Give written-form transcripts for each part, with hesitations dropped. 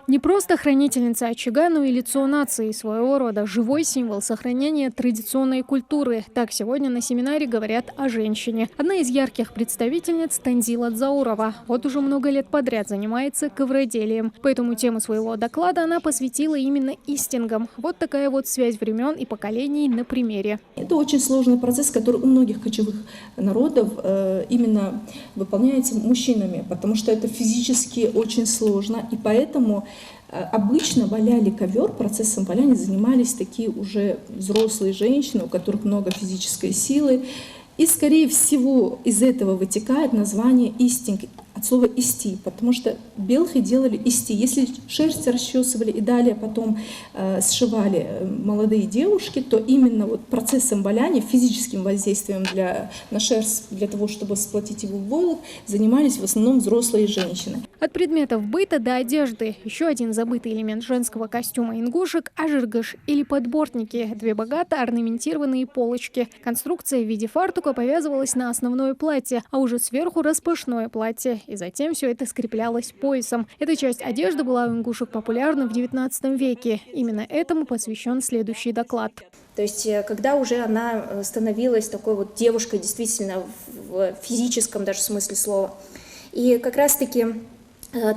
Не просто хранительница очага, но и лицо нации, своего рода живой символ сохранения традиционной культуры. Так сегодня на семинаре говорят о женщине. Одна из ярких представительниц – Танзила Дзаурова. Вот уже много лет подряд занимается ковроделием. Поэтому тему своего доклада она посвятила именно истингам. Вот такая вот связь времен и поколений на примере. Это очень сложный процесс, который у многих кочевых народов именно выполняется мужчинами, потому что это физически очень сложно, и поэтому обычно валяли ковер, процессом валяния занимались такие уже взрослые женщины, у которых много физической силы. И, скорее всего, из этого вытекает название истинг, от слова «исти», потому что белхи делали исти. Если шерсть расчесывали и далее потом сшивали молодые девушки, то именно вот процессом валяния, физическим воздействием на шерсть для того, чтобы сплотить его в волок, занимались в основном взрослые женщины. От предметов быта до одежды. Еще один забытый элемент женского костюма ингушек – ажиргыш или подбортники. Две богато орнаментированные полочки. Конструкция в виде фартука повязывалась на основное платье, а уже сверху распашное платье. И затем все это скреплялось поясом. Эта часть одежды была у ингушек популярна в XIX веке. Именно этому посвящен следующий доклад. То есть, когда уже она становилась такой вот девушкой, действительно, в физическом даже смысле слова. И как раз-таки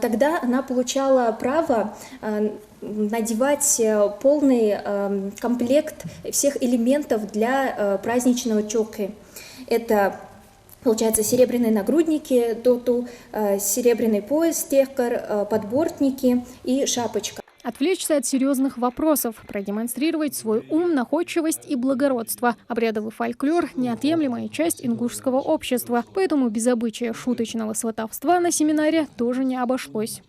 тогда она получала право надевать полный комплект всех элементов для праздничного чокы. Это, получается, серебряные нагрудники, доту, серебряный пояс, текар, подбортники и шапочка. Отвлечься от серьезных вопросов, продемонстрировать свой ум, находчивость и благородство. Обрядовый фольклор – неотъемлемая часть ингушского общества, поэтому без обычая шуточного сватовства на семинаре тоже не обошлось.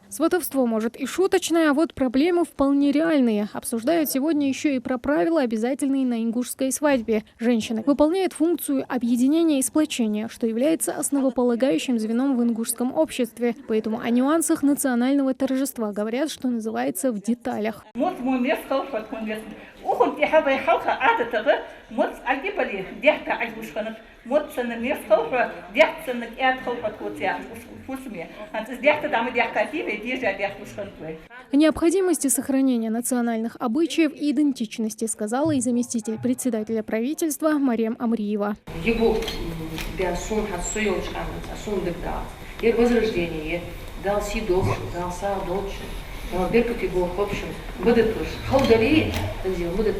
Сватовство, может, и шуточное, а вот проблемы вполне реальные. Обсуждают сегодня еще и про правила, обязательные на ингушской свадьбе. Женщина выполняет функцию объединения и сплочения, что является основополагающим звеном в ингушском обществе. Поэтому о нюансах национального торжества говорят, что называется, в деталях. О необходимости сохранения национальных обычаев и идентичности сказала и заместитель председателя правительства Мариям Амриева. Его возрождение дал седов, дал садочек, беркут его в общем, будет халдари, будет.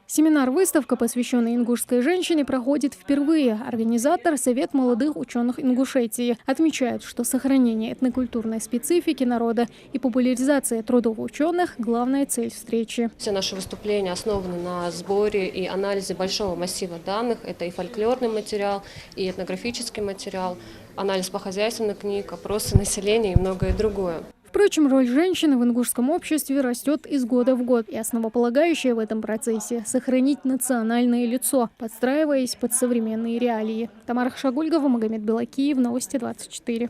Семинар-выставка, посвященный ингушской женщине, проходит впервые. Организатор – Совет молодых ученых Ингушетии. Отмечает, что сохранение этнокультурной специфики народа и популяризация трудов ученых – главная цель встречи. Все наши выступления основаны на сборе и анализе большого массива данных. Это и фольклорный материал, и этнографический материал, анализ по хозяйственным книг, опросы населения и многое другое. Впрочем, роль женщины в ингушском обществе растет из года в год. И основополагающее в этом процессе – сохранить национальное лицо, подстраиваясь под современные реалии. Тамара Хашагульгова, Магомед Белакиев, Новости 24.